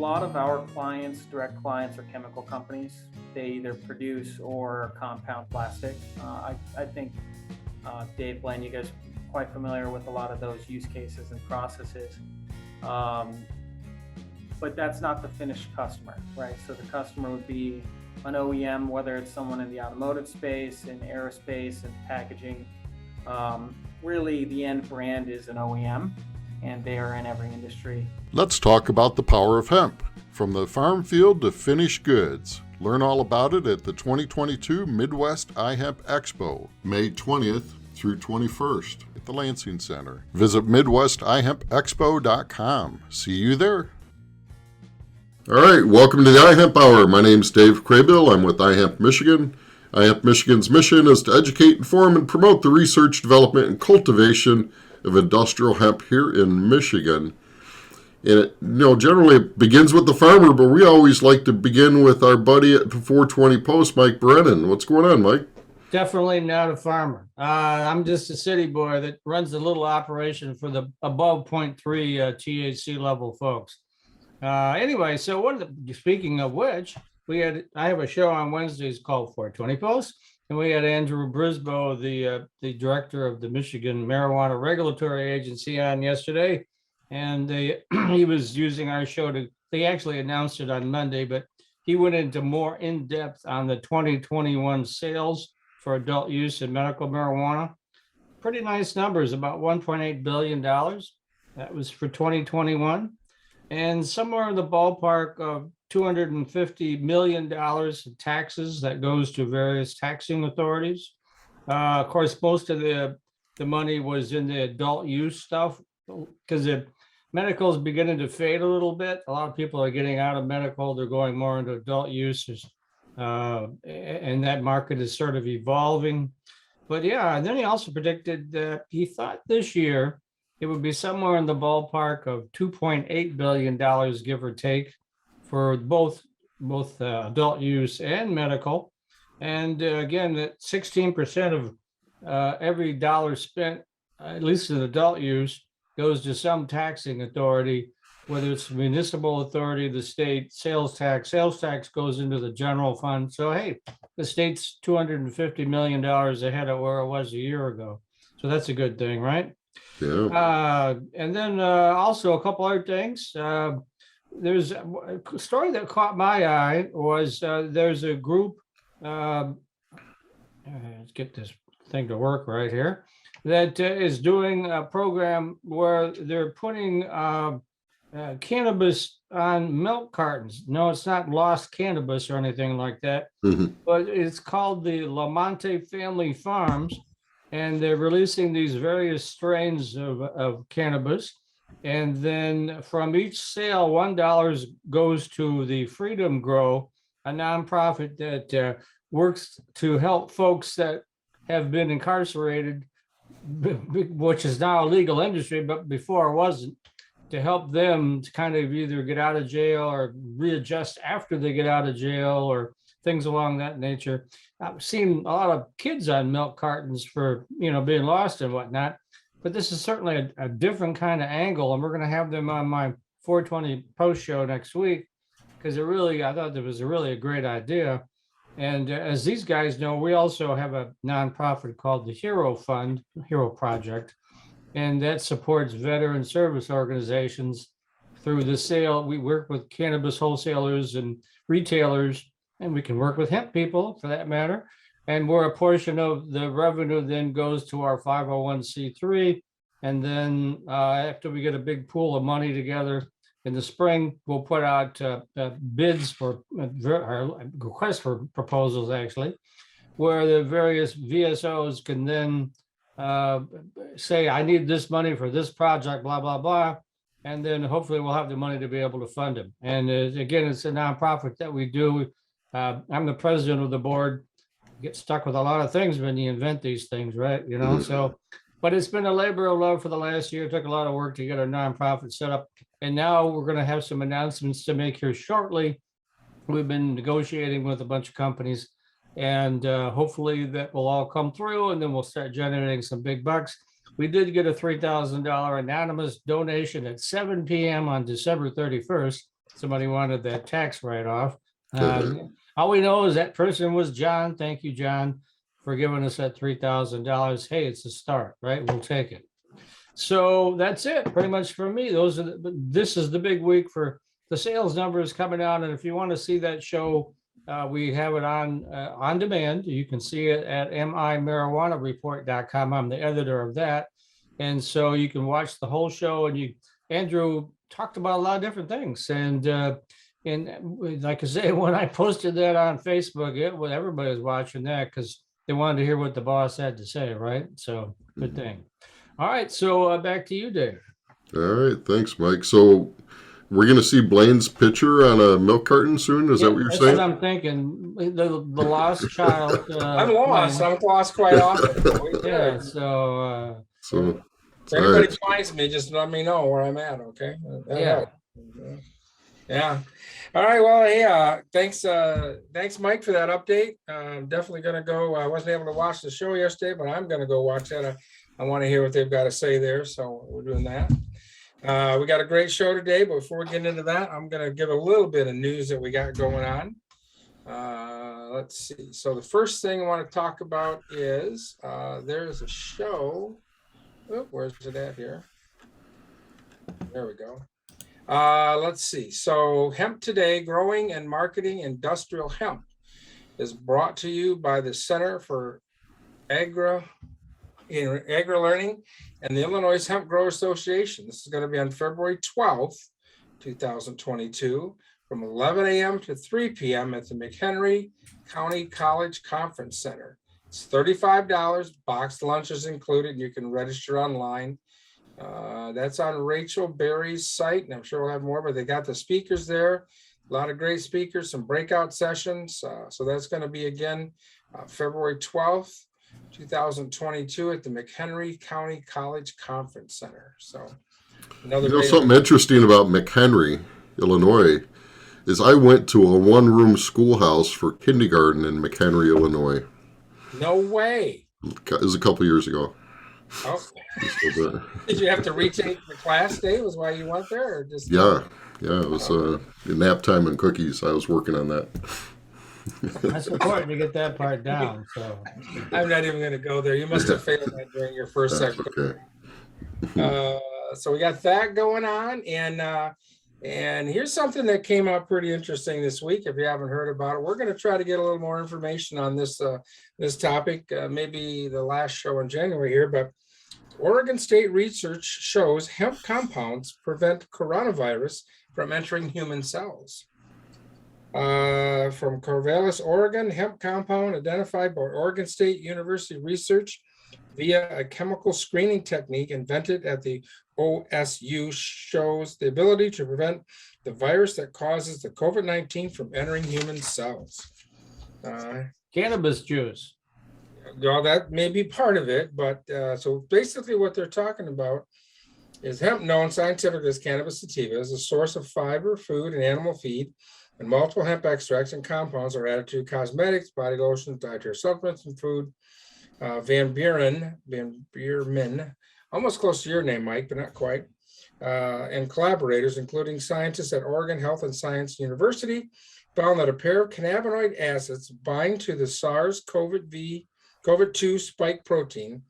lot of our clients, direct clients, are chemical companies. They either produce or compound plastic. I think, Dave, Glenn, you guys are quite familiar with a lot of those use cases and processes. But that's not the finished customer, right? So the customer would be an OEM, whether it's someone in the automotive space, in aerospace, and packaging. Really, the end brand is an OEM, and they are in every industry. Let's talk about the power of hemp, from the farm field to finished goods. Learn all about it at the 2022 Midwest iHemp Expo, May 20th through 21st at the Lansing Center. Visit MidwestIHempExpo.com. See you there. All right, welcome to the iHemp Hour. My name's Dave Craybill. I'm with iHemp Michigan. iHemp Michigan's mission is to educate, inform, and promote the research, development, and cultivation of industrial hemp here in Michigan. And it, generally it begins with the farmer, but we always like to begin with our buddy at the 420 Post, Mike Brennan. What's going on, Mike? Definitely not a farmer. I'm just a city boy that runs a little operation for the above 0.3 THC level folks. Anyway, so speaking of which, I have a show on Wednesdays called 420 Post, and we had Andrew Brisboe, the director of the Michigan Marijuana Regulatory Agency, on yesterday, and he was using our show they actually announced it on Monday, but he went into more in depth on the 2021 sales for adult use in medical marijuana. Pretty nice numbers, about $1.8 billion. That was for 2021. And somewhere in the ballpark of $250 million in taxes that goes to various taxing authorities. Of course, most of the money was in the adult use stuff because the medical is beginning to fade a little bit. A lot of people are getting out of medical. They're going more into adult uses. And that market is sort of evolving. But yeah, and then he also predicted that he thought this year it would be somewhere in the ballpark of $2.8 billion, give or take, for both adult use and medical. And again, that 16% of every dollar spent, at least in adult use, goes to some taxing authority, whether it's municipal authority, the state, sales tax. Sales tax goes into the general fund. So, hey, the state's $250 million ahead of where it was a year ago. So that's a good thing, right? Yeah. And then also a couple other things. There's a story that caught my eye was there's a group, let's get this thing to work right here, that is doing a program where they're putting cannabis on milk cartons. No, it's not lost cannabis or anything like that, but it's called the Lamonte Family Farms. And they're releasing these various strains of cannabis. And then from each sale, $1 goes to the Freedom Grow, a nonprofit that works to help folks that have been incarcerated, which is now a legal industry, but before it wasn't, to help them to kind of either get out of jail or readjust after they get out of jail or things along that nature. I've seen a lot of kids on milk cartons for, being lost and whatnot, but this is certainly a different kind of angle. And we're going to have them on my 420 Post show next week, because I thought it was really a great idea. And as these guys know, we also have a nonprofit called the Hero Project, and that supports veteran service organizations through the sale. We work with cannabis wholesalers and retailers, and we can work with hemp people for that matter. And where a portion of the revenue then goes to our 501c3. And then after we get a big pool of money together in the spring, we'll put out bids for requests for proposals, actually, where the various VSOs can then say, I need this money for this project, blah, blah, blah. And then hopefully we'll have the money to be able to fund them. And again, it's a nonprofit that we do. I'm the president of the board. Get stuck with a lot of things when you invent these things, right? So, but it's been a labor of love for the last year. It took a lot of work to get our nonprofit set up. And now we're going to have some announcements to make here shortly. We've been negotiating with a bunch of companies, and hopefully that will all come through, and then we'll start generating some big bucks. We did get a $3,000 anonymous donation at 7 p.m. on December 31st. somebody wanted that tax write-off. All we know is that person was John. Thank you, John, for giving us that $3,000. Hey, it's a start, right? We'll take it. So that's it pretty much for me. This is the big week for the sales numbers coming out. And if you want to see that show, we have it on demand. You can see it at mimarijuanareport.com. I'm the editor of that. And so you can watch the whole show, and Andrew talked about a lot of different things. And like I say, when I posted that on Facebook, everybody was watching that because they wanted to hear what the boss had to say, right? So good thing. All right, so back to you, Dave. All right, thanks, Mike. So we're going to see Blaine's picture on a milk carton soon? Is that what you're saying? That's what I'm thinking. The lost child. I'm lost. I'm lost quite often. Yeah, so if anybody finds me, just let me know where I'm at, okay? Yeah. Yeah. All right. Well, yeah. Thanks, Mike, for that update. I'm definitely going to go. I wasn't able to watch the show yesterday, but I'm going to go watch that. I want to hear what they've got to say there. So we're doing that. We got a great show today, but before we get into that, I'm going to give a little bit of news that we got going on. Let's see. So the first thing I want to talk about is there's a show. Oh, where's it at here? There we go. Let's see. So Hemp Today, Growing and Marketing Industrial Hemp, is brought to you by the Center for Agri-Learning and the Illinois Hemp Grower Association. This is going to be on February 12th, 2022, from 11 a.m. to 3 p.m. at the McHenry County College Conference Center. It's $35. Boxed lunch is included. You can register online. That's on Rachel Berry's site, and I'm sure we'll have more, but they got the speakers there. A lot of great speakers, some breakout sessions. So that's going to be again February 12th, 2022 at the McHenry County College Conference Center. So something interesting about McHenry, Illinois, is I went to a one-room schoolhouse for kindergarten in McHenry, Illinois. No way. It was a couple years ago. Oh. Did you have to retake the class, Dave? Was why you went there, or just? Yeah, it was nap time and cookies. I was working on that. That's important to get that part down. So I'm not even going to go there. You must have failed that during your first second. Okay. So we got that going on, and here's something that came out pretty interesting this week. If you haven't heard about it, we're going to try to get a little more information on this topic. Maybe the last show in January here, but Oregon State research shows hemp compounds prevent coronavirus from entering human cells. From Corvallis, Oregon, hemp compound identified by Oregon State University research via a chemical screening technique invented at the OSU shows the ability to prevent the virus that causes the COVID-19 from entering human cells. Cannabis juice. Well, that may be part of it, but so basically what they're talking about is hemp, known scientifically as cannabis sativa, is a source of fiber, food, and animal feed, and multiple hemp extracts and compounds are added to cosmetics, body lotions, dietary supplements, and food. Van Bierman, almost close to your name, Mike, but not quite, and collaborators, including scientists at Oregon Health and Science University, found that a pair of cannabinoid acids bind to the SARS-CoV-2 spike protein,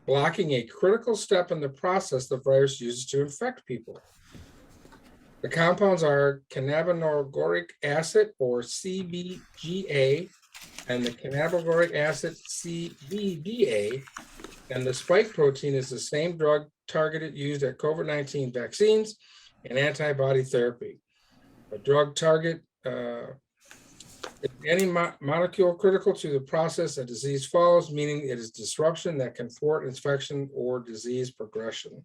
blocking a critical step in the process the virus uses to infect people. The compounds are cannabinogoric acid, or CBGA, and the cannabinogoric acid, CBDA, and the spike protein is the same drug targeted used at COVID-19 vaccines and antibody therapy. A drug target is any molecule critical to the process a disease follows, meaning it is disruption that can thwart infection or disease progression.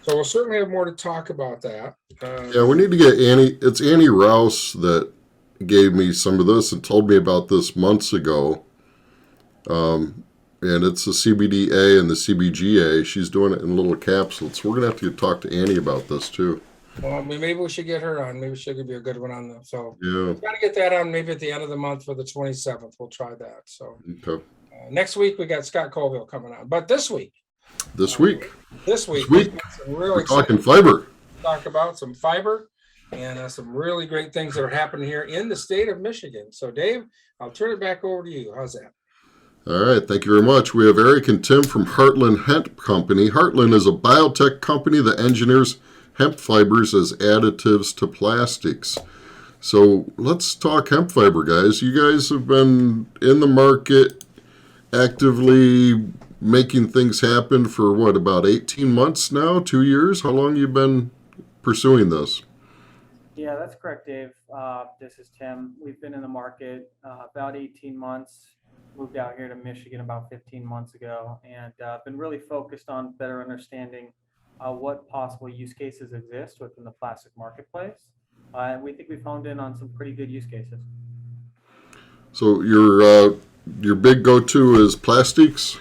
So we'll certainly have more to talk about that. We need to get Annie. It's Annie Rouse that gave me some of this and told me about this months ago. And it's the CBDA and the CBGA. She's doing it in little capsules. So we're going to have to talk to Annie about this too. Well, maybe we should get her on. Maybe she could be a good one on that. So yeah, we've got to get that on maybe at the end of the month for the 27th. We'll try that. So okay. Next week we got Scott Colville coming on. But this week we're talking fiber. Talk about some fiber. and some really great things that are happening here in the state of Michigan. So Dave, I'll turn it back over to you. How's that? All right, thank you very much. We have Eric and Tim from Heartland Hemp Company. Heartland is a biotech company that engineers hemp fibers as additives to plastics. So let's talk hemp fiber, guys. You guys have been in the market actively making things happen for what, about 18 months now, 2 years? How long you been pursuing this? Yeah, that's correct, Dave. This is Tim. We've been in the market about 18 months. Moved out here to Michigan about 15 months ago, and been really focused on better understanding what possible use cases exist within the plastic marketplace. And we think we've honed in on some pretty good use cases. So your big go-to is plastics?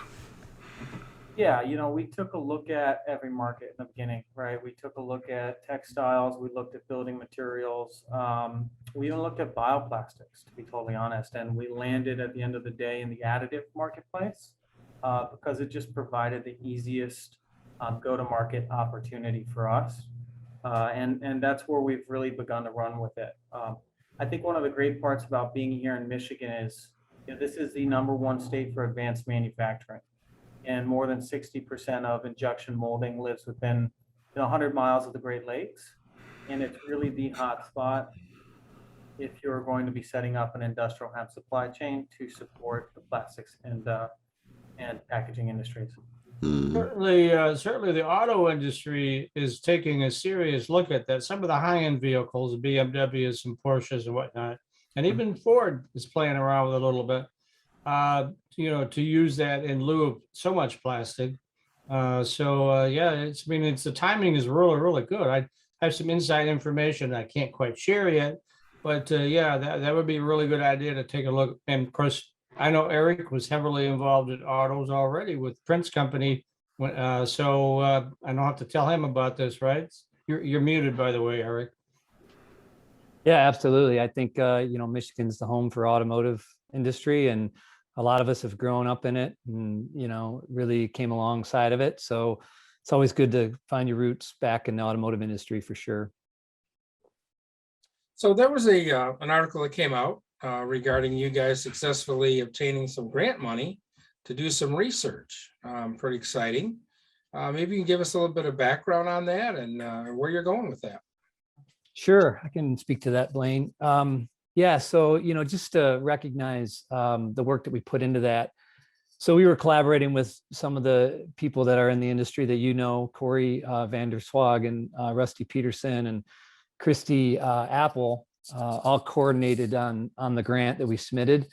Yeah, we took a look at every market in the beginning, right? We took a look at textiles, we looked at building materials, we even looked at bioplastics, to be totally honest, and we landed at the end of the day in the additive marketplace because it just provided the easiest go-to-market opportunity for us, and that's where we've really begun to run with it. I think one of the great parts about being here in Michigan is, this is the #1 state for advanced manufacturing. And more than 60% of injection molding lives within 100 miles of the Great Lakes. And it's really the hot spot if you're going to be setting up an industrial hemp supply chain to support the plastics and packaging industries. Certainly the auto industry is taking a serious look at that. Some of the high-end vehicles, BMWs and Porsches and whatnot, and even Ford is playing around with it a little bit. To use that in lieu of so much plastic. Yeah, the timing is really, really good. I have some inside information I can't quite share yet, but yeah, that would be a really good idea to take a look. And of course, I know Eric was heavily involved in autos already with Prince Company. I don't have to tell him about this, right? You're muted, by the way, Eric. Yeah, absolutely. I think, Michigan's the home for automotive industry, and a lot of us have grown up in it and, really came alongside of it. So it's always good to find your roots back in the automotive industry for sure. So there was an article that came out regarding you guys successfully obtaining some grant money to do some research. Pretty exciting. Maybe you can give us a little bit of background on that and where you're going with that. Sure, I can speak to that, Blaine. Yeah, so, just to recognize the work that we put into that. So we were collaborating with some of the people that are in the industry that Corey Vander Swag and Rusty Peterson and Christy Apple, all coordinated on the grant that we submitted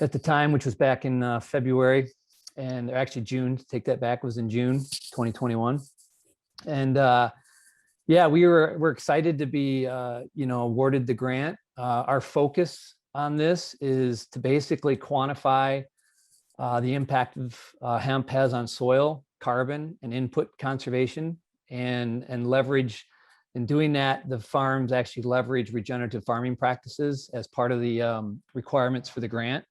at the time, which was back in February, and actually June, to take that back, was in June 2021. And yeah, we're excited to be awarded the grant. Our focus on this is to basically quantify the impact of hemp has on soil, carbon, and input conservation, and leverage. In doing that, the farms actually leverage regenerative farming practices as part of the requirements for the grant.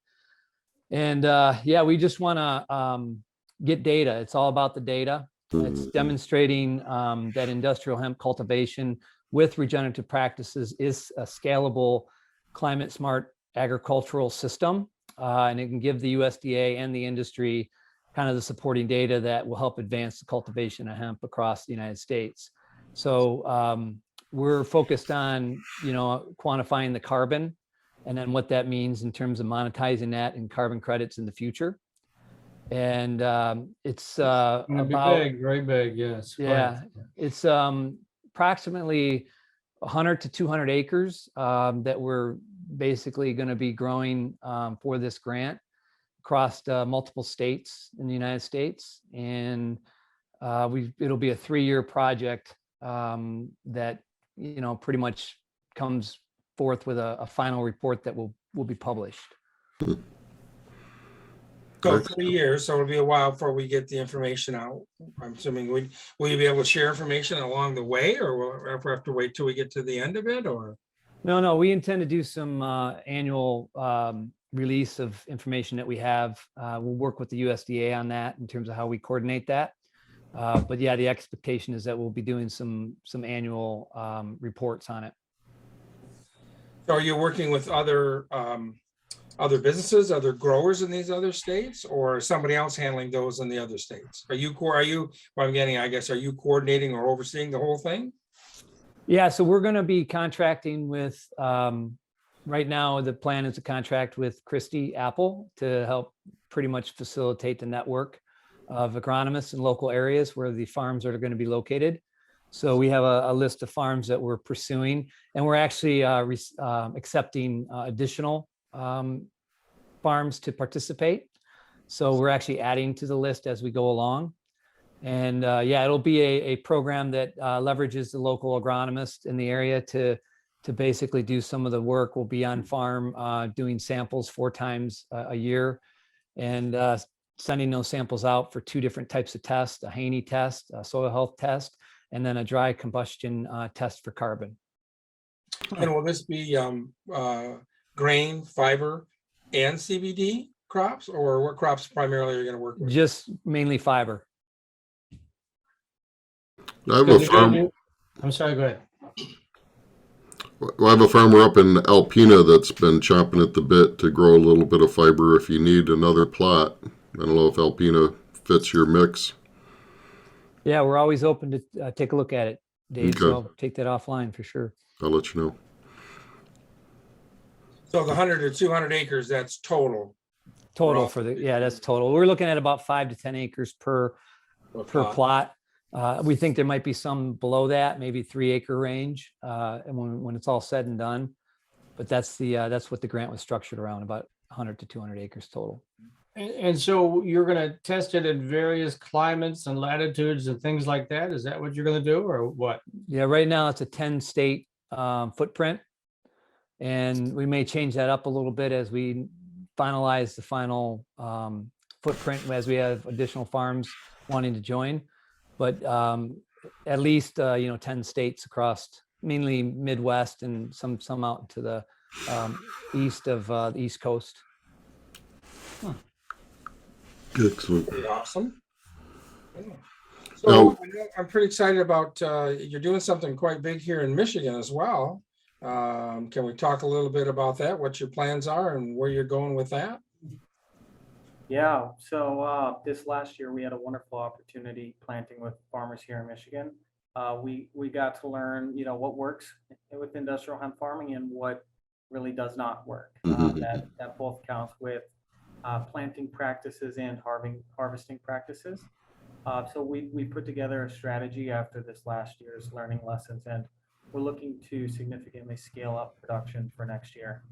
And yeah, we just want to get data. It's all about the data. It's demonstrating that industrial hemp cultivation with regenerative practices is a scalable, climate smart agricultural system. And it can give the USDA and the industry kind of the supporting data that will help advance the cultivation of hemp across the United States. So we're focused on, quantifying the carbon and then what that means in terms of monetizing that in carbon credits in the future. And it's about big, very big, yes. Yeah, it's approximately 100 to 200 acres that we're basically going to be growing for this grant across multiple states in the United States. And it'll be a 3-year project that pretty much comes forth with a final report that will be published. So 3 years, so it'll be a while before we get the information out. I'm assuming will you be able to share information along the way, or will we have to wait till we get to the end of it, or? No, we intend to do some annual release of information that we have. We'll work with the USDA on that in terms of how we coordinate that. But yeah, the expectation is that we'll be doing some annual reports on it. So are you working with other businesses, other growers in these other states, or somebody else handling those in the other states? What I'm getting, I guess, are you coordinating or overseeing the whole thing? Yeah, so we're going to be contracting with, right now, the plan is to contract with Christie Apple to help pretty much facilitate the network of agronomists in local areas where the farms are going to be located. So we have a list of farms that we're pursuing, and we're actually accepting additional farms to participate. So we're actually adding to the list as we go along. And yeah, it'll be a program that leverages the local agronomist in the area to basically do some of the work. We'll be on farm doing samples 4 times a year, and sending those samples out for 2 different types of tests: a Haney test, a soil health test, and then a dry combustion test for carbon. And will this be grain, fiber, and CBD crops, or what crops primarily are you going to work with? Just mainly fiber. I have a farm. I'm sorry, go ahead. I have a farmer up in Alpena that's been chomping at the bit to grow a little bit of fiber if you need another plot. I don't know if Alpena fits your mix. Yeah, we're always open to take a look at it, Dave. Okay. So I'll take that offline for sure. I'll let you know. So the 100 to 200 acres, that's total. Total for the, yeah, that's total. We're looking at about 5 to 10 acres per plot. We think there might be some below that, maybe 3 acre range, and when it's all said and done. But that's what the grant was structured around, about 100 to 200 acres total. And so you're going to test it in various climates and latitudes and things like that? Is that what you're going to do, or what? Yeah, right now it's a 10 state footprint, and we may change that up a little bit as we finalize the final footprint, as we have additional farms wanting to join. But at least 10 states across, mainly Midwest, and some out to the east of the East Coast. Excellent. Pretty awesome. Yeah. Now- So I'm pretty excited about you're doing something quite big here in Michigan as well. Can we talk a little bit about that? What your plans are and where you're going with that? Yeah, so this last year we had a wonderful opportunity planting with farmers here in Michigan. We got to learn, what works with industrial hemp farming and what really does not work. That both counts with planting practices and harvesting practices. So we put together a strategy after this last year's learning lessons, and we're looking to significantly scale up production for next year.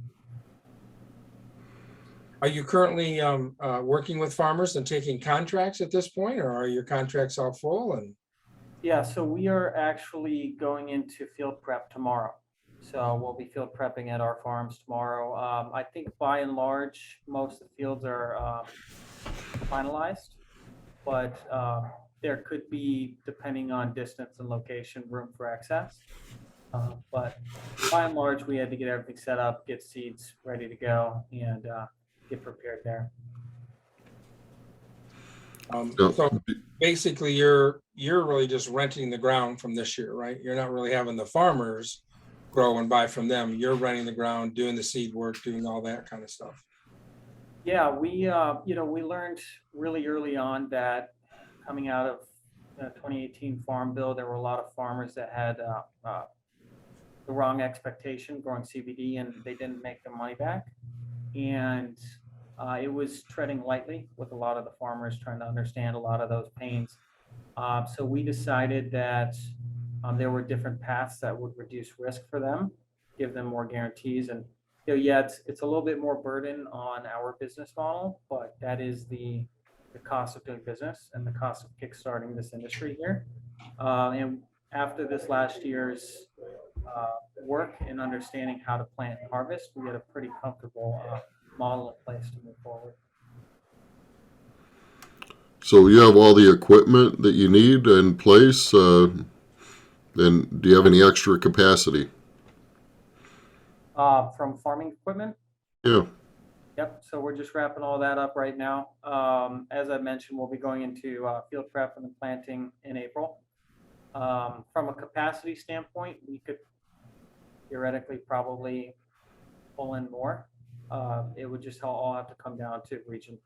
Are you currently working with farmers and taking contracts at this point, or are your contracts all full? And yeah, so we are actually going into field prep tomorrow. So we'll be field prepping at our farms tomorrow. I think by and large, most of the fields are finalized, but there could be, depending on distance and location, room for excess. But by and large, we had to get everything set up, get seeds ready to go, and get prepared there. so basically, you're really just renting the ground from this year, right? You're not really having the farmers grow and buy from them. You're renting the ground, doing the seed work, doing all that kind of stuff. Yeah, we learned really early on that coming out of the 2018 Farm Bill, there were a lot of farmers that had the wrong expectation growing CBD, and they didn't make their money back. And it was treading lightly with a lot of the farmers, trying to understand a lot of those pains. So we decided that there were different paths that would reduce risk for them, give them more guarantees. And yeah, it's a little bit more burden on our business model, but that is the cost of doing business and the cost of kickstarting this industry here. And after this last year's work in understanding how to plant and harvest, we had a pretty comfortable model in place to move forward. So you have all the equipment that you need in place. Then do you have any extra capacity? From farming equipment? Yeah. Yep. So we're just wrapping all that up right now. As I mentioned, we'll be going into field prep and the planting in April. From a capacity standpoint, we could theoretically probably pull in more. It would just all have to come down to region.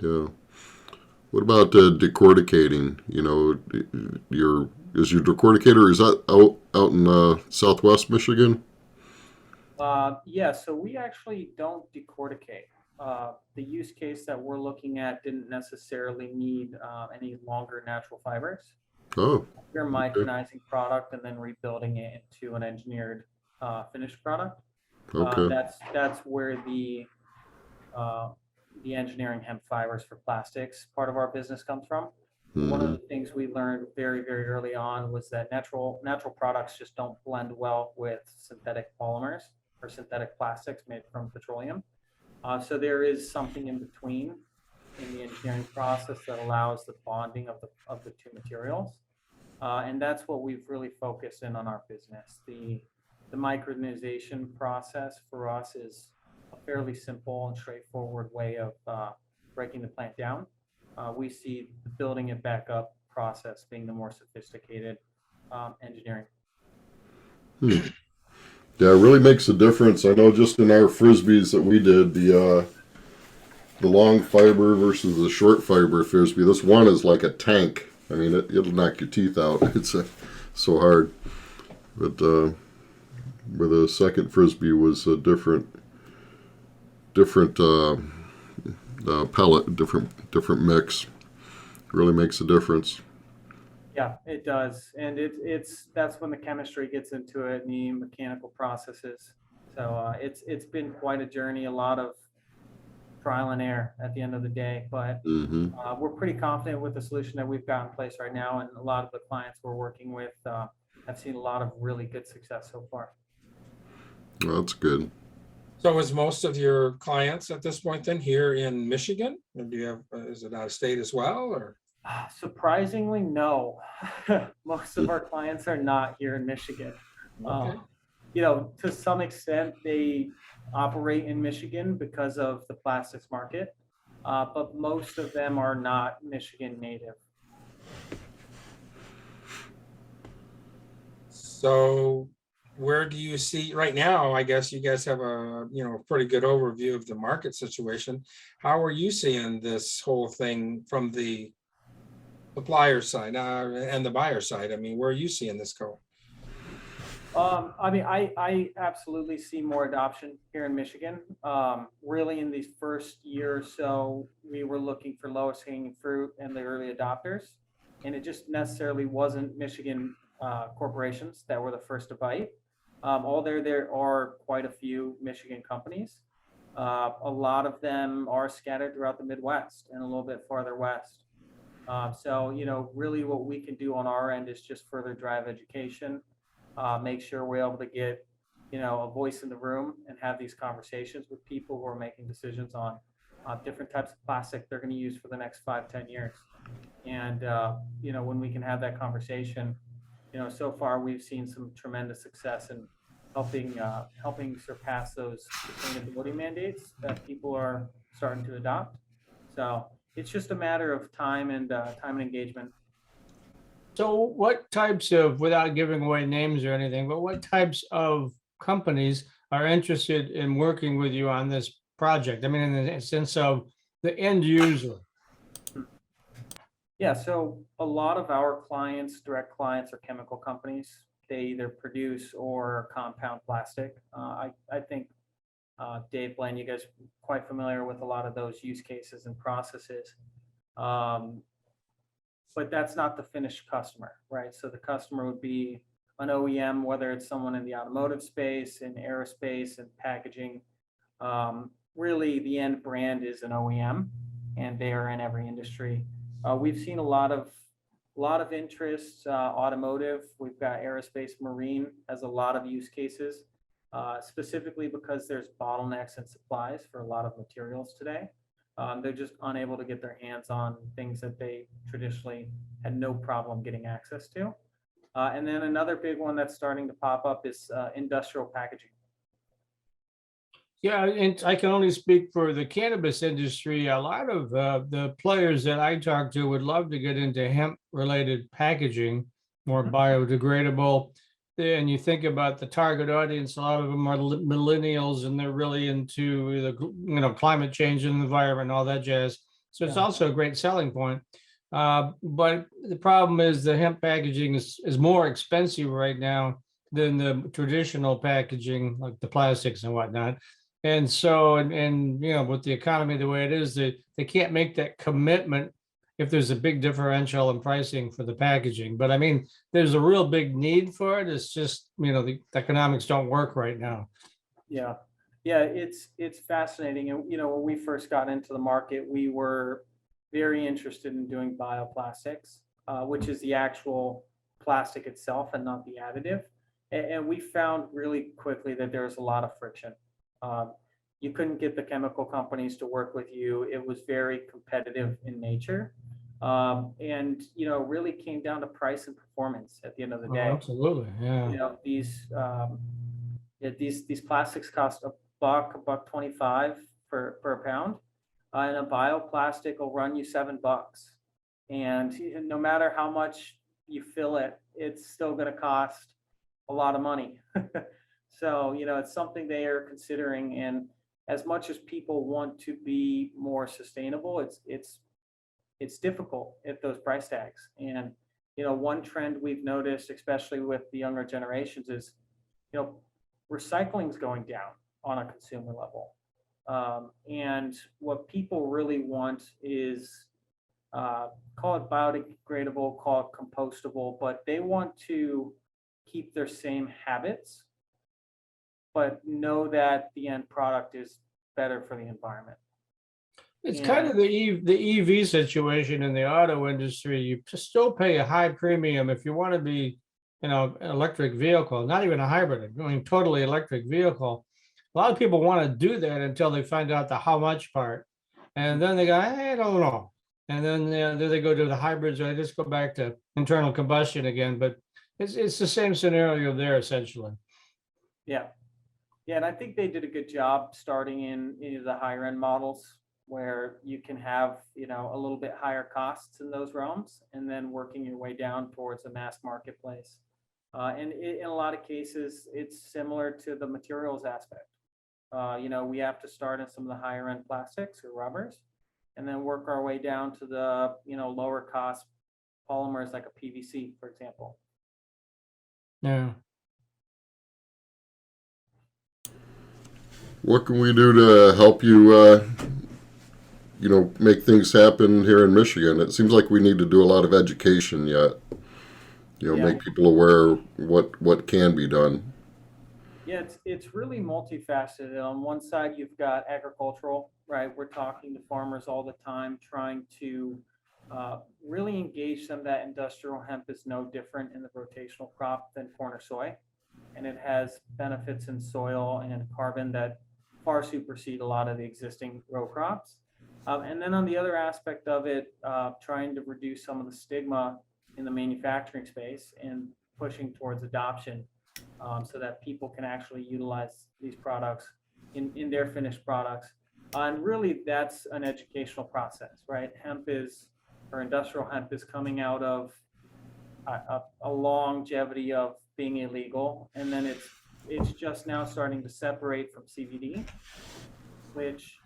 Yeah. What about decorticating? You know, is your decorticator, is that out in Southwest Michigan? Yeah, so we actually don't decorticate. The use case that we're looking at didn't necessarily need any longer natural fibers. Oh, We're micronizing product and then rebuilding it into an engineered finished product. okay. That's where the engineering hemp fibers for plastics part of our business comes from. One of the things we learned very, very early on was that natural products just don't blend well with synthetic polymers or synthetic plastics made from petroleum. So there is something in between in the engineering process that allows the bonding of the two materials. And that's what we've really focused in on our business. The micronization process for us is a fairly simple and straightforward way of breaking the plant down. We see the building it back up process being the more sophisticated engineering. Yeah, it really makes a difference. I know just in our frisbees that we did, the long fiber versus the short fiber frisbee. This one is like a tank. I mean, it'll knock your teeth out. It's so hard. But where the second frisbee was a different pellet, different mix. It really makes a difference. Yeah, it does, and that's when the chemistry gets into it and the mechanical processes. So it's been quite a journey, a lot of trial and error at the end of the day, but we're pretty confident with the solution that we've got in place right now, and a lot of the clients we're working with have seen a lot of really good success so far. Well, that's good. So is most of your clients at this point then here in Michigan? Or do you have, is it out of state as well, or? Surprisingly, no. Most of our clients are not here in Michigan. Okay. You know, to some extent, they operate in Michigan because of the plastics market, but most of them are not Michigan native. So where do you see right now? I guess you guys have a pretty good overview of the market situation. How are you seeing this whole thing from the supplier side and the buyer side? I mean, where are you seeing this go? I mean, I absolutely see more adoption here in Michigan. Really, in the first year or so, we were looking for lowest hanging fruit and the early adopters, and it just necessarily wasn't Michigan corporations that were the first to bite. Although there are quite a few Michigan companies, a lot of them are scattered throughout the Midwest and a little bit farther west. So, you know, really what we can do on our end is just further drive education, make sure we're able to get, you know, a voice in the room and have these conversations with people who are making decisions on different types of plastic they're going to use for the next 5-10 years. And, you know, when we can have that conversation, you know, so far we've seen some tremendous success in helping surpass those sustainability mandates that people are starting to adopt. So it's just a matter of time and engagement. So what types of, without giving away names or anything, but what types of companies are interested in working with you on this project? I mean, in the sense of the end user. Yeah, so a lot of our clients, direct clients, are chemical companies. They either produce or compound plastic. I think, Dave, Blaine, you guys are quite familiar with a lot of those use cases and processes. But that's not the finished customer, right? So the customer would be an OEM, whether it's someone in the automotive space, in aerospace, and packaging. Really, the end brand is an OEM, and they are in every industry. We've seen a lot of interest. Automotive, we've got aerospace, marine has a lot of use cases, specifically because there's bottlenecks and supplies for a lot of materials today. They're just unable to get their hands on things that they traditionally had no problem getting access to. And then another big one that's starting to pop up is industrial packaging. Yeah, and I can only speak for the cannabis industry. A lot of the players that I talk to would love to get into hemp-related packaging, more biodegradable. and you think about the target audience, a lot of them are millennials, and they're really into the climate change and environment and all that jazz. So it's also a great selling point. But the problem is the hemp packaging is more expensive right now than the traditional packaging, like the plastics and whatnot. And so, and with the economy the way it is, they can't make that commitment if there's a big differential in pricing for the packaging. But I mean, there's a real big need for it. It's just, the economics don't work right now. Yeah. Yeah, it's fascinating. And, when we first got into the market, we were very interested in doing bioplastics, which is the actual plastic itself and not the additive. And we found really quickly that there was a lot of friction. You couldn't get the chemical companies to work with you. It was very competitive in nature. And, really came down to price and performance at the end of the day. Oh, absolutely. Yeah. These plastics cost $1.25 per pound. And a bioplastic will run you $7. And no matter how much you fill it, it's still going to cost a lot of money. So, it's something they are considering. And as much as people want to be more sustainable, it's difficult at those price tags. And, one trend we've noticed, especially with the younger generations, is, recycling is going down on a consumer level. And what people really want is, call it biodegradable, call it compostable, but they want to keep their same habits, but know that the end product is better for the environment. It's kind of the EV situation in the auto industry. You still pay a high premium if you want to be, an electric vehicle, not even a hybrid, going totally electric vehicle. A lot of people want to do that until they find out the how much part. And then they go, I don't know. And then they go to the hybrids, or they just go back to internal combustion again. But it's the same scenario there, essentially. Yeah. Yeah, and I think they did a good job starting in the higher end models where you can have, a little bit higher costs in those realms, and then working your way down towards the mass marketplace. And in a lot of cases, it's similar to the materials aspect. We have to start in some of the higher end plastics or rubbers, and then work our way down to the, lower cost polymers like a PVC, for example. Yeah. What can we do to help you, make things happen here in Michigan? It seems like we need to do a lot of education yet. Make people aware what can be done. Yeah, it's really multifaceted. On one side, you've got agricultural, right? We're talking to farmers all the time, trying to really engage them that industrial hemp is no different in the rotational crop than corn or soy. And it has benefits in soil and carbon that far supersede a lot of the existing row crops. And then on the other aspect of it, trying to reduce some of the stigma in the manufacturing space and pushing towards adoption, so that people can actually utilize these products in their finished products. And really, that's an educational process, right? Industrial hemp is coming out of a longevity of being illegal, and then it's just now starting to separate from CBD, which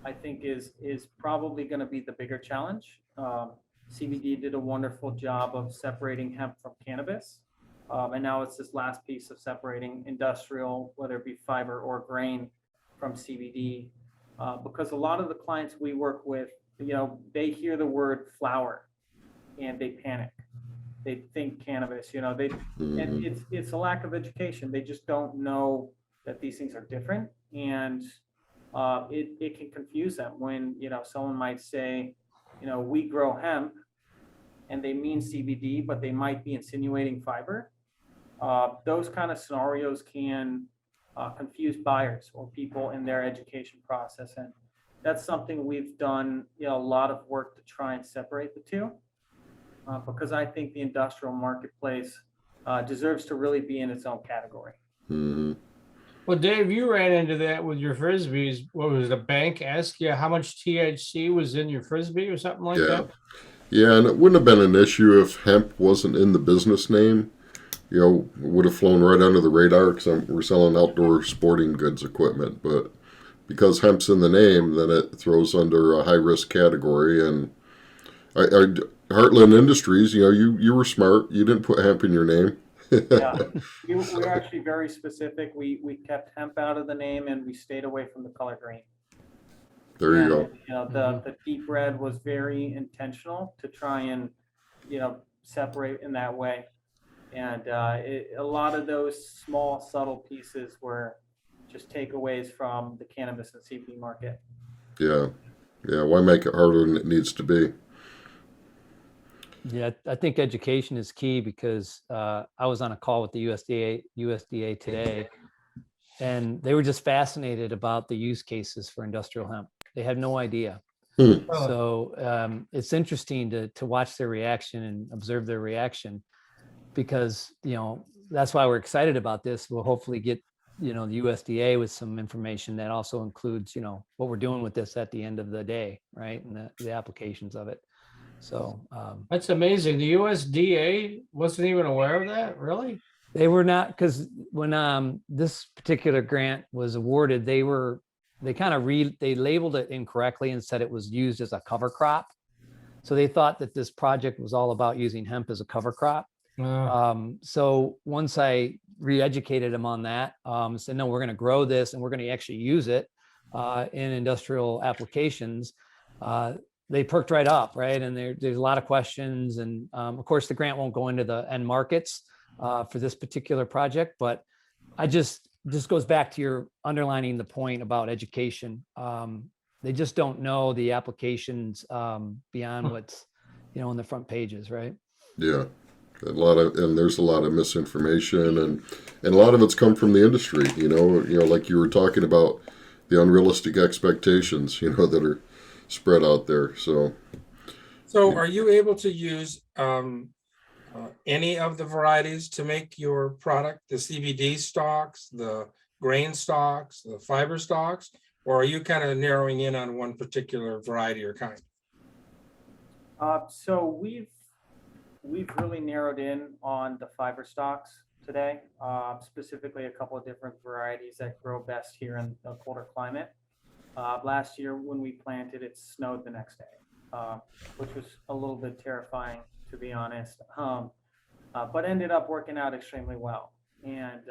I think is probably going to be the bigger challenge. CBD did a wonderful job of separating hemp from cannabis. And now it's this last piece of separating industrial, whether it be fiber or grain, from CBD. Because a lot of the clients we work with, they hear the word flower and they panic. They think cannabis, and it's a lack of education. They just don't know that these things are different. And it can confuse them when, someone might say, we grow hemp, and they mean CBD, but they might be insinuating fiber. Those kind of scenarios can confuse buyers or people in their education process. And that's something we've done, a lot of work to try and separate the two, because I think the industrial marketplace deserves to really be in its own category. Mm-hmm. Well, Dave, you ran into that with your Frisbees. What was it, a bank asked you how much THC was in your Frisbee or something like that? Yeah, and it wouldn't have been an issue if hemp wasn't in the business name. would have flown right under the radar because we're selling outdoor sporting goods equipment. But because hemp's in the name, then it throws under a high risk category. And Heartland Industries, you were smart. You didn't put hemp in your name. Yeah, we were actually very specific. We kept hemp out of the name and we stayed away from the color green. There you And, go. the deep red was very intentional to try and, separate in that way. And a lot of those small, subtle pieces were just takeaways from the cannabis and CBD market. Yeah. Yeah. Why make it harder than it needs to be? Yeah, I think education is key because I was on a call with the USDA today, and they were just fascinated about the use cases for industrial hemp. They had no idea. So it's interesting to watch their reaction and observe their reaction, because that's why we're excited about this. We'll hopefully get the USDA with some information that also includes what we're doing with this at the end of the day, right, and the applications of it. So That's amazing. The USDA wasn't even aware of that, really? they were not, because when this particular grant was awarded, they labeled it incorrectly and said it was used as a cover crop. So they thought that this project was all about using hemp as a cover crop. So once I re-educated them on that, said, no, we're going to grow this and we're going to actually use it in industrial applications. They perked right up, right? And there's a lot of questions. And of course, the grant won't go into the end markets for this particular project, but this goes back to your underlining the point about education. They just don't know the applications beyond what's, on the front pages, right? Yeah. And there's a lot of misinformation, and a lot of it's come from the industry, like you were talking about, the unrealistic expectations, that are spread out there. So are you able to use any of the varieties to make your product, the CBD stalks, the grain stalks, the fiber stalks, or are you kind of narrowing in on one particular variety or kind? So we've really narrowed in on the fiber stalks today, specifically a couple of different varieties that grow best here in a colder climate. Last year when we planted, it snowed the next day, which was a little bit terrifying, to be honest, but ended up working out extremely well. And,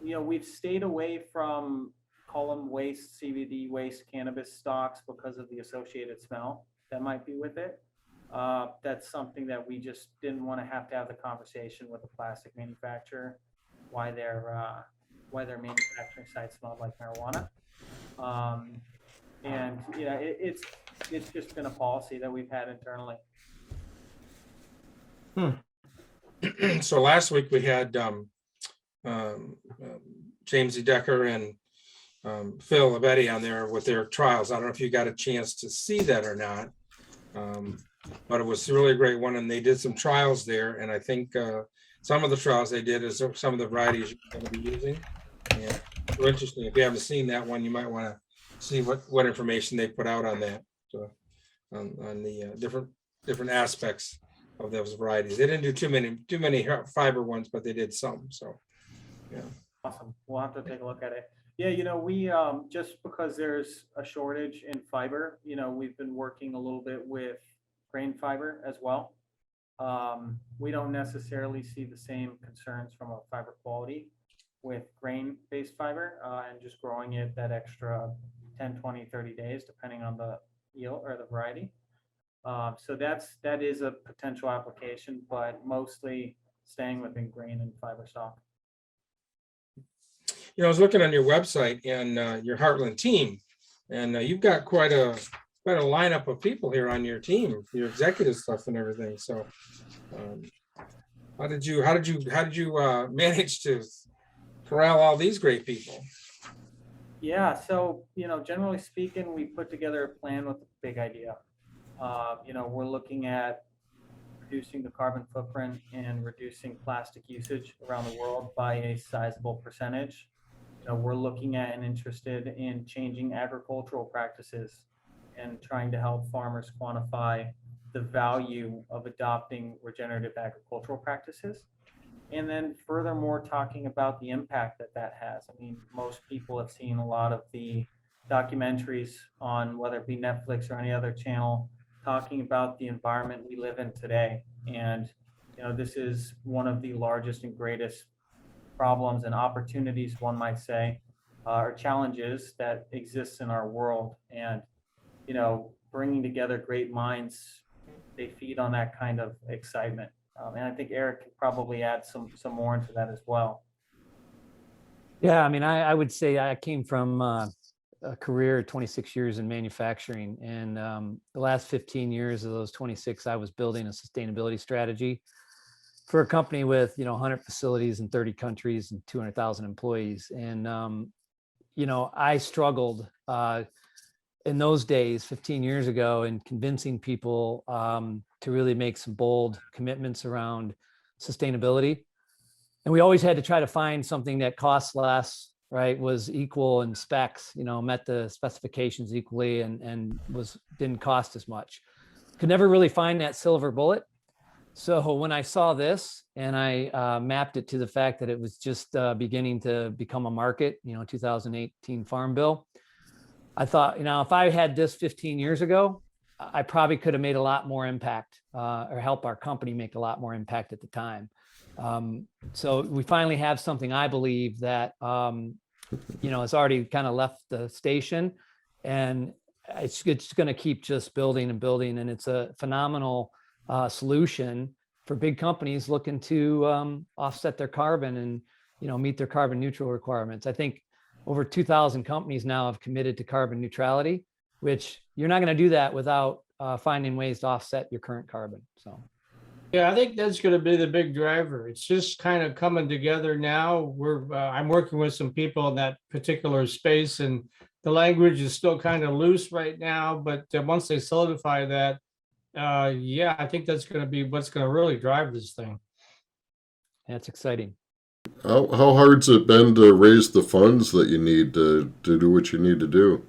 we've stayed away from column waste, CBD waste, cannabis stalks because of the associated smell that might be with it. That's something that we just didn't want to have the conversation with the plastic manufacturer, why their manufacturing site smelled like marijuana. And it's just been a policy that we've had internally. So last week we had James E. Decker and Phil Abetti on there with their trials. I don't know if you got a chance to see that or not, but it was really a great one, and they did some trials there. And I think some of the trials they did is some of the varieties you're going to be using. And it's interesting. If you haven't seen that one, you might want to see what information they put out on that, on the different aspects of those varieties. They didn't do too many fiber ones, but they did some. So, yeah. Awesome. We'll have to take a look at it. Yeah, we just because there's a shortage in fiber, we've been working a little bit with grain fiber as well. We don't necessarily see the same concerns from a fiber quality with grain-based fiber and just growing it that extra 10, 20, 30 days, depending on the yield or the variety. So that is a potential application, but mostly staying within grain and fiber stock. I was looking on your website and your Heartland team, and you've got quite a lineup of people here on your team, your executive stuff and everything. So, how did you manage to corral all these great people? Yeah, so generally speaking, we put together a plan with a big idea. We're looking at reducing the carbon footprint and reducing plastic usage around the world by a sizable percentage. We're looking at and interested in changing agricultural practices and trying to help farmers quantify the value of adopting regenerative agricultural practices. And then furthermore, talking about the impact that that has. I mean, most people have seen a lot of the documentaries on whether it be Netflix or any other channel talking about the environment we live in today. And, this is one of the largest and greatest problems and opportunities, one might say, or challenges that exists in our world. And, bringing together great minds, they feed on that kind of excitement. And I think Eric could probably add some more into that as well. Yeah, I mean, I would say I came from a career 26 years in manufacturing, and the last 15 years of those 26, I was building a sustainability strategy for a company with 100 facilities in 30 countries and 200,000 employees. And I struggled in those days, 15 years ago, in convincing people to really make some bold commitments around sustainability. And we always had to try to find something that costs less, right? Was equal in specs, met the specifications equally, and didn't cost as much. Could never really find that silver bullet. So when I saw this and I mapped it to the fact that it was just beginning to become a market, 2018 Farm Bill, I thought, if I had this 15 years ago, I probably could have made a lot more impact or help our company make a lot more impact at the time. So we finally have something, I believe, that, has already kind of left the station, and it's going to keep just building and building. And it's a phenomenal solution for big companies looking to offset their carbon and, meet their carbon neutral requirements. I think over 2,000 companies now have committed to carbon neutrality, which you're not going to do that without finding ways to offset your current carbon. So, Yeah, I think that's going to be the big driver. It's just kind of coming together now. I'm working with some people in that particular space, and the language is still kind of loose right now. But once they solidify that, yeah, I think that's going to be what's going to really drive this thing. that's exciting. How hard's it been to raise the funds that you need to do what you need to do?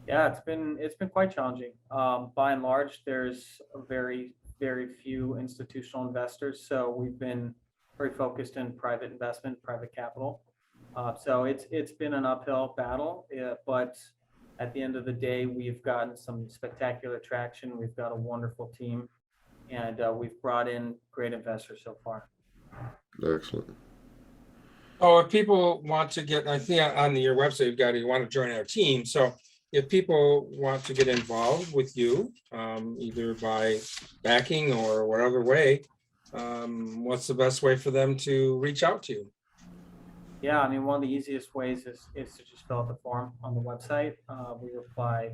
Yeah, it's been quite challenging. By and large, there's a very few institutional investors, so we've been very focused in private investment, private capital. So it's been an uphill battle, but at the end of the day, we've gotten some spectacular traction. We've got a wonderful team, and we've brought in great investors so far. Excellent. Oh, if people want to get, I think on your website, you want to join our team. So if people want to get involved with you, either by backing or whatever way, what's the best way for them to reach out to you? Yeah, I mean, one of the easiest ways is to just fill out the form on the website. We reply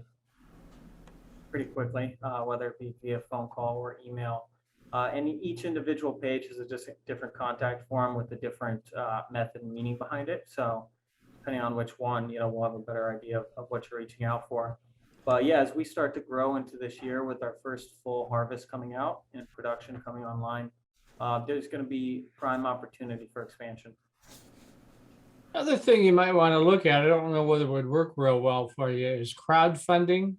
pretty quickly, whether it be via phone call or email. And each individual page is just a different contact form with a different method and meaning behind it. So depending on which one, we'll have a better idea of what you're reaching out for. But yeah, as we start to grow into this year with our first full harvest coming out and production coming online, there's going to be prime opportunity for expansion. Other thing you might want to look at, I don't know whether it would work real well for you, is crowdfunding.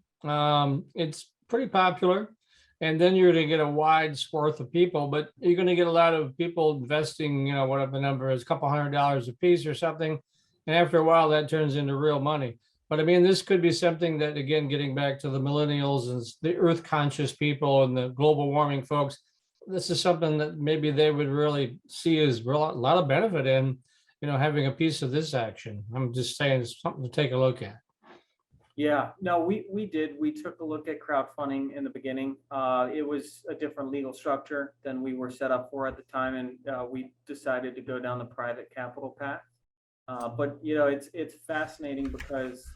It's pretty popular. And then you're going to get a wide swath of people, but you're going to get a lot of people investing, whatever the number is, a couple $100 a piece or something. And after a while, that turns into real money. But I mean, this could be something that, again, getting back to the millennials and the earth conscious people and the global warming folks, this is something that maybe they would really see as a lot of benefit in, having a piece of this action. I'm just saying it's something to take a look at. Yeah, no, we did. We took a look at crowdfunding in the beginning. It was a different legal structure than we were set up for at the time, and we decided to go down the private capital path. But it's fascinating because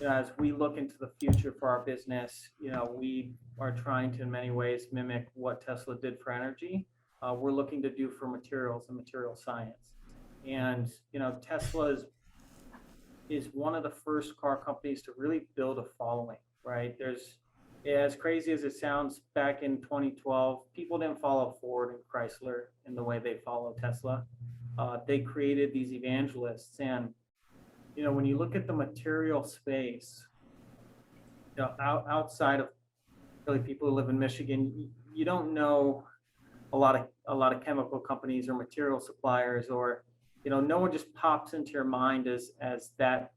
as we look into the future for our business, we are trying to in many ways mimic what Tesla did for energy. We're looking to do for materials and material science. And Tesla is one of the first car companies to really build a following, right? As crazy as it sounds, back in 2012, people didn't follow Ford and Chrysler in the way they follow Tesla. They created these evangelists. And, when you look at the material space, outside of really people who live in Michigan, you don't know a lot of chemical companies or material suppliers, or no one just pops into your mind as that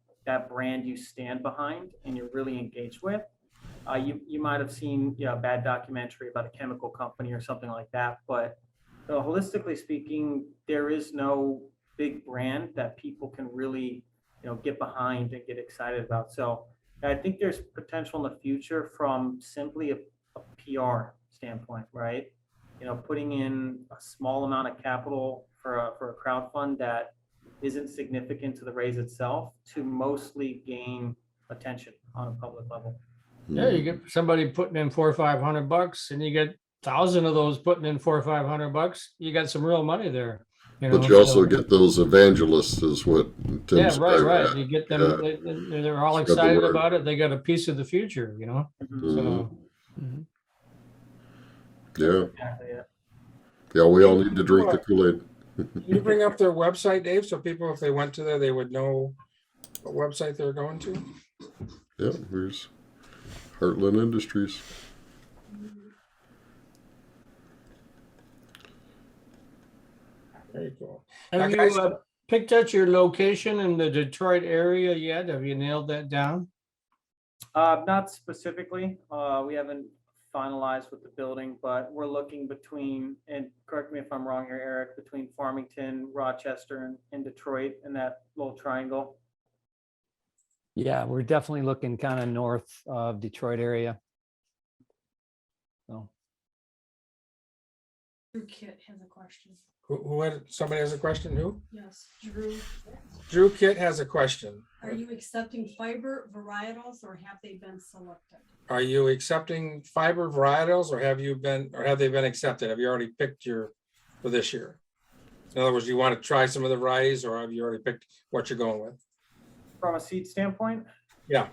brand you stand behind and you're really engaged with. You might have seen a bad documentary about a chemical company or something like that, but holistically speaking, there is no big brand that people can really get behind and get excited about. So I think there's potential in the future from simply a PR standpoint, right? Putting in a small amount of capital for a crowdfund that isn't significant to the raise itself to mostly gain attention on a public level. Yeah, you get somebody putting in $400 or $500 and you get 1,000 of those putting in $400 or $500, you got some real money there. But you also get those evangelists, is what Tim's yeah, right. driving at. You get them; they're all Spread the excited word. about it. They got a piece of the future, So, Yeah. Exactly it. Yeah, we all need to drink the Kool-Aid. Can you bring up their website, Dave, so people, if they went to there, they would know what website they're going to? Yeah, here's Heartland Industries. Very cool. have Now, guys- you picked out your location in the Detroit area yet? Have you nailed that down? Not specifically. We haven't finalized with the building, but we're looking between, and correct me if I'm wrong here, Eric, between Farmington, Rochester, and Detroit in that little triangle. Yeah, we're definitely looking kind of north of Detroit area. So, Drew Kit has a question. Somebody has a question? Who? Yes, Drew. Drew Kit has a question. Are you accepting fiber varietals or have they been selected? Are you accepting fiber varietals, or have they been accepted? Have you already picked for this year? In other words, you want to try some of the varieties, or have you already picked what you're going with? From a seed standpoint? Yeah.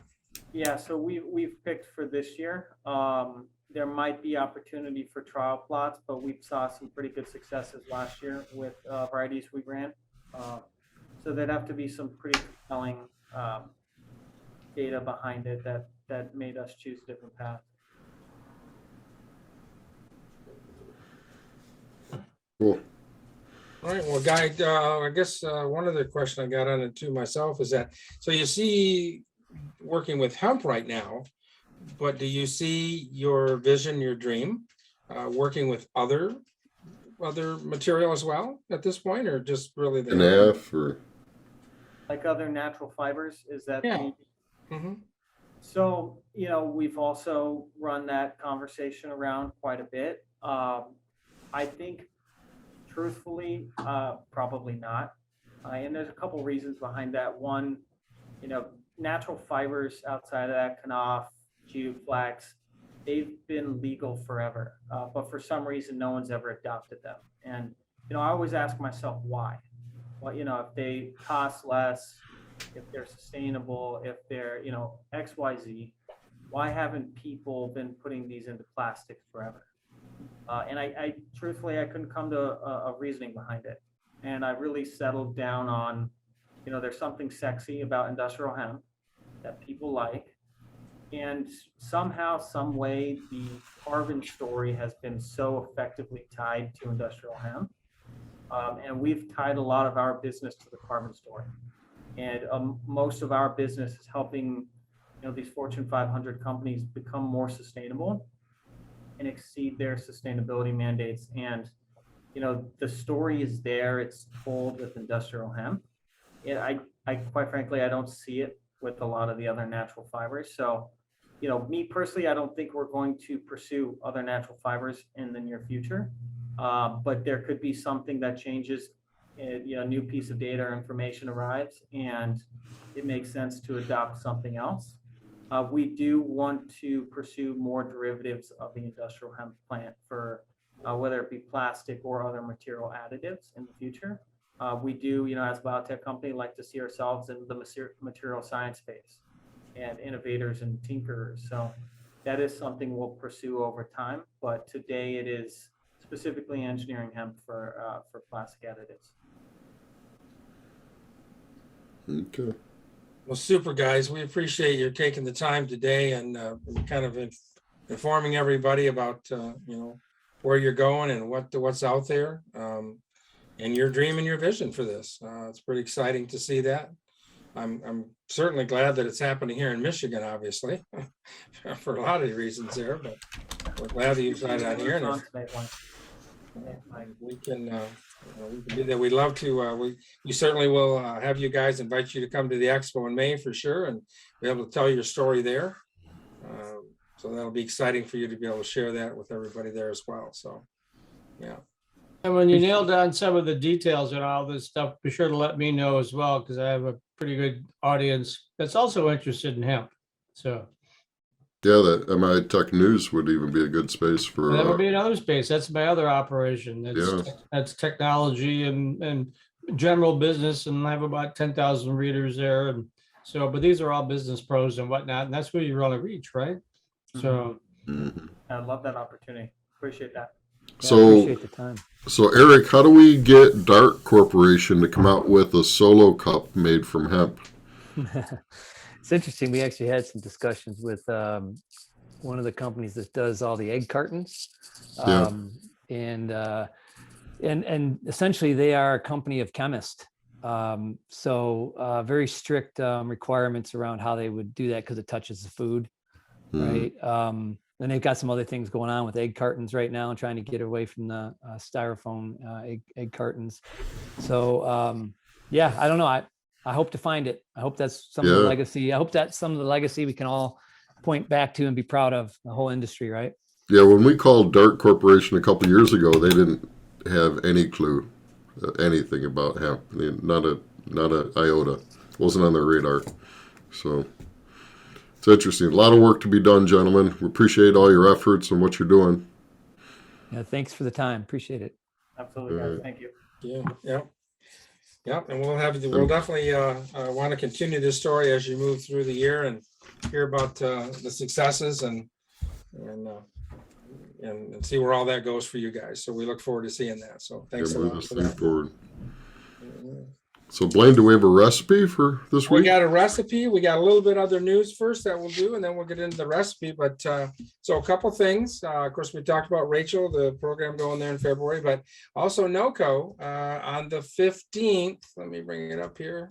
Yeah, so we've picked for this year. There might be opportunity for trial plots, but we saw some pretty good successes last year with varieties we ran. So there'd have to be some pretty compelling data behind it that made us choose a different path. Cool. All right, well, Guy, I guess one other question I got on it too myself is that, so you see working with hemp right now, but do you see your vision, your dream, working with other material as well at this point, or just really the NF or Like other natural fibers, is that? Yeah. Mm-hmm. So, we've also run that conversation around quite a bit. I think, truthfully, probably not. And there's a couple reasons behind that. One, natural fibers outside of that, Knopf, jute, flax, they've been legal forever. But for some reason, no one's ever adopted them. And, I always ask myself why. Well, if they cost less, if they're sustainable, if they're, X, Y, Z, why haven't people been putting these into plastics forever? And I truthfully, I couldn't come to a reasoning behind it. And I really settled down on, there's something sexy about industrial hemp that people like. And somehow, some way, the carbon story has been so effectively tied to industrial hemp. And we've tied a lot of our business to the carbon story. And most of our business is helping, these Fortune 500 companies become more sustainable and exceed their sustainability mandates. And, the story is there, it's told with industrial hemp. And I quite frankly, I don't see it with a lot of the other natural fibers. So, me personally, I don't think we're going to pursue other natural fibers in the near future. But there could be something that changes, a new piece of data or information arrives, and it makes sense to adopt something else. We do want to pursue more derivatives of the industrial hemp plant for whether it be plastic or other material additives in the future. We do, as a biotech company, like to see ourselves in the material science space and innovators and tinkerers. So that is something we'll pursue over time. But today it is specifically engineering hemp for plastic additives. okay. Well, super, guys. We appreciate you taking the time today and kind of informing everybody about, where you're going and what's out there, and your dream and your vision for this. It's pretty exciting to see that. I'm certainly glad that it's happening here in Michigan, obviously, for a lot of reasons there, but we're glad that you decided on here. And we can do that. We'd love to. We certainly will have you guys, invite you to come to the expo in May for sure, and be able to tell your story there. So that'll be exciting for you to be able to share that with everybody there as well. So, yeah. And when you nail down some of the details and all this stuff, be sure to let me know as well, because I have a pretty good audience that's also interested in hemp. So Yeah, that MI Tech News would even be a good space for. that would be another space. That's my other operation. Yeah. That's technology and general business, and I have about 10,000 readers there. And so, but these are all business pros and whatnot, and that's where you want to reach, right? So I love that opportunity. Appreciate that. Yeah, So- appreciate the time. So, Eric, how do we get Dart Corporation to come out with a solo cup made from hemp? It's interesting. We actually had some discussions with one of the companies that does all the egg cartons, Yeah. and essentially they are a company of chemists. So very strict requirements around how they would do that because it touches the food, right? And they've got some other things going on with egg cartons right now and trying to get away from the styrofoam egg cartons. So yeah, I don't know. I hope to find it. I hope that's some of the Yeah. legacy. I hope that's some of the legacy we can all point back to and be proud of, the whole industry, right? Yeah, when we called Dart Corporation a couple years ago, they didn't have any clue, anything about hemp. Not a iota. Wasn't on their radar. So it's interesting. A lot of work to be done, gentlemen. We appreciate all your efforts and what you're doing. Yeah, thanks for the time. Appreciate it. Absolutely, guys. Thank you. Yeah, and we'll definitely want to continue this story as you move through the year and hear about the successes and see where all that goes for you guys. So we look forward to seeing that. So thanks a Move lot this for thing that. forward. So, Blaine, do we have a recipe for this We week? got a recipe. We got a little bit other news first that we'll do, and then we'll get into the recipe. But so a couple things. Of course, we talked about Rachel, the program going there in February, but also NOCO on the 15th. Let me bring it up here.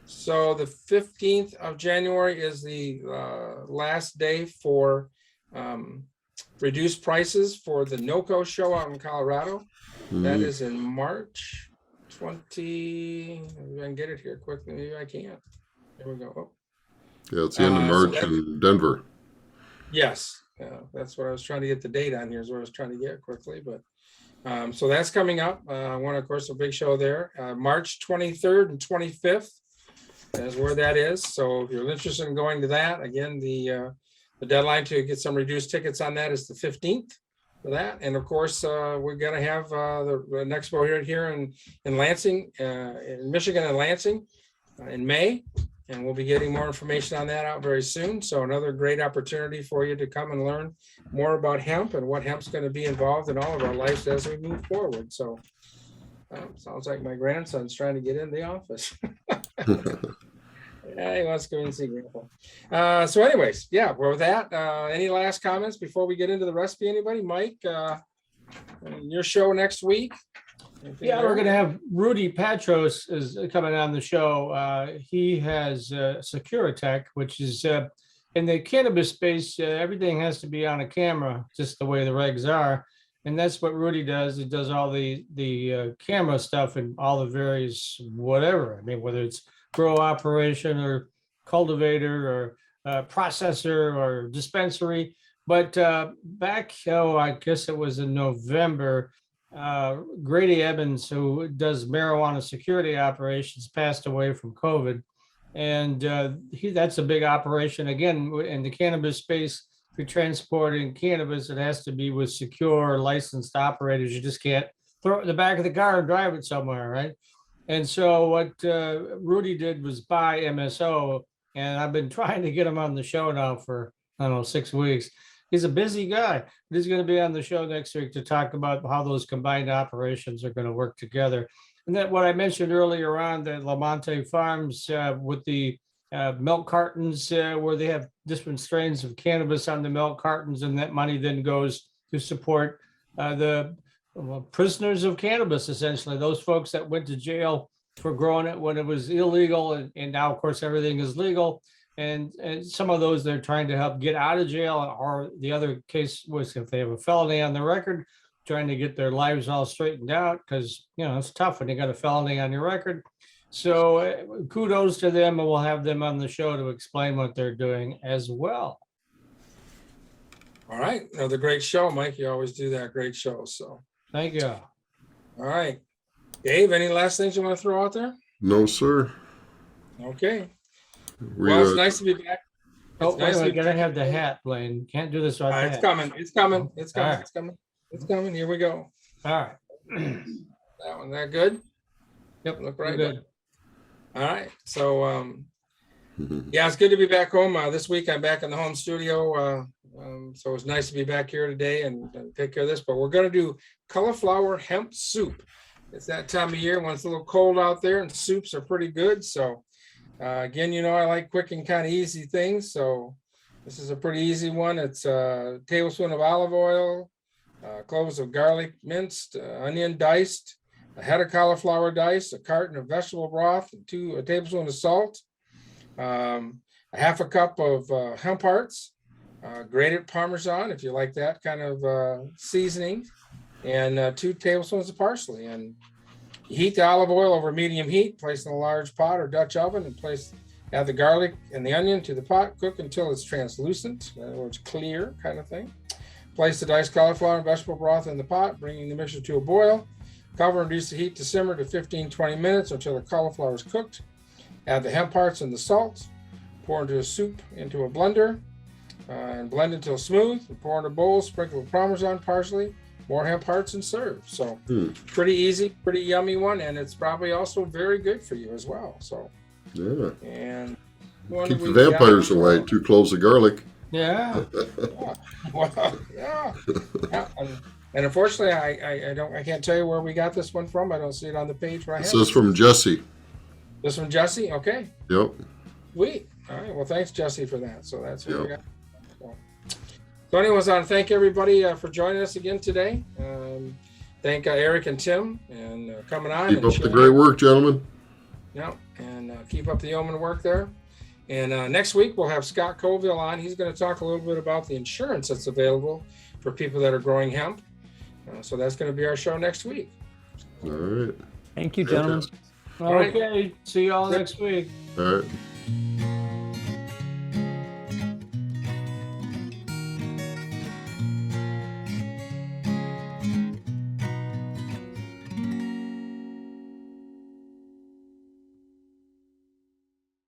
So the 15th of January is the last day for reduced prices for the NOCO show out in Colorado. That is in March 20. Maybe I can get it here quickly. Maybe I can't. There we go. Oh, Yeah, it's the end of so March that- in Denver. yes, that's what I was trying to get the date on here. Is what I was trying to get quickly, but so that's coming up. One, of course, a big show there. March 23rd and 25th is where that is. So if you're interested in going to that, again, the deadline to get some reduced tickets on that is the 15th. For that, and of course, we're going to have the next expo here in Lansing, in Michigan and Lansing, in May, and we'll be getting more information on that out very soon. So another great opportunity for you to come and learn more about hemp and what hemp's going to be involved in all of our lives as we move forward. So sounds like my grandson's trying to get in the office. Yeah, he wants to go and see Grandpa. So anyways, yeah, well, with that, any last comments before we get into the recipe? Anybody? Mike, your show next week? Anything yeah, there? we're gonna have Rudy Patros is coming on the show. He has Securitech, which is in the cannabis space. Everything has to be on a camera, just the way the regs are, and that's what Rudy does. He does all the camera stuff and all the various whatever. I mean, whether it's grow operation or cultivator or processor or dispensary. But back, I guess it was in November, Grady Evans, who does marijuana security operations, passed away from COVID. And that's a big operation. Again, in the cannabis space, if you're transporting cannabis, it has to be with secure licensed operators. You just can't throw it in the back of the car and drive it somewhere, right? And so what Rudy did was buy MSO, and I've been trying to get him on the show now for, I don't know, 6 weeks. He's a busy guy, but he's going to be on the show next week to talk about how those combined operations are going to work together. And then what I mentioned earlier on, the Lamonte Farms with the milk cartons where they have different strains of cannabis on the milk cartons, and that money then goes to support the prisoners of cannabis, essentially, those folks that went to jail for growing it when it was illegal, and now, of course, everything is legal. And some of those they're trying to help get out of jail, or the other case was if they have a felony on the record, trying to get their lives all straightened out, because, you know, it's tough when you got a felony on your record. So kudos to them, and we'll have them on the show to explain what they're doing as well. All right, another great show, Mike. You always do that, great show. So Thank you. all right, Dave, any last things you want to throw out there? No, sir. Okay. We, Well, it's nice to be back. Oh, It's nice wait, to we be gotta have the hat, Blaine. Can't do this without the It's hat. coming. It's coming. It's coming. All right. It's coming. It's coming. Here we go. All right. That one, that good? Yep, Look we're right. good. All right. So, yeah, it's good to be back home. This week I'm back in the home studio. So it's nice to be back here today and take care of this. But we're going to do cauliflower hemp soup. It's that time of year when it's a little cold out there and soups are pretty good. So, again, you know, I like quick and kind of easy things. So this is a pretty easy one. It's a tablespoon of olive oil, cloves of garlic minced, onion diced, a head of cauliflower diced, a carton of vegetable broth, a tablespoon of salt, a half a cup of hemp hearts, grated Parmesan, if you like that kind of seasoning, and 2 tablespoons of parsley. And you heat the olive oil over medium heat, place in a large pot or Dutch oven, and add the garlic and the onion to the pot, cook until it's translucent, in other words, clear kind of thing. Place the diced cauliflower and vegetable broth in the pot, bringing the mixture to a boil. Cover and reduce the heat to simmer to 15-20 minutes until the cauliflower is cooked. Add the hemp hearts and the salt. Pour into a soup into a blender and blend until smooth. And pour in a bowl, sprinkle with Parmesan, parsley, more hemp hearts, and serve. So pretty easy, pretty yummy one, and it's probably also very good for you as well. So yeah. And Keep the vampires away. 2 cloves of garlic. Yeah. Well, yeah. And unfortunately, I can't tell you where we got this one from. I don't see it on the page where I have This is from Jesse. This from Jesse? Okay. Yep. Sweet. All right. Well, thanks, Jesse, for that. So that's what we got. So anyways, I want to thank everybody for joining us again today. Thank Eric and Tim and coming on. Keep up the great work, gentlemen. Yeah, and keep up the yeoman work there. And next week, we'll have Scott Colville on. He's going to talk a little bit about the insurance that's available for people that are growing hemp. So that's going to be our show next week. All right. Thank you, gentlemen. Okay. See you all next week. All right.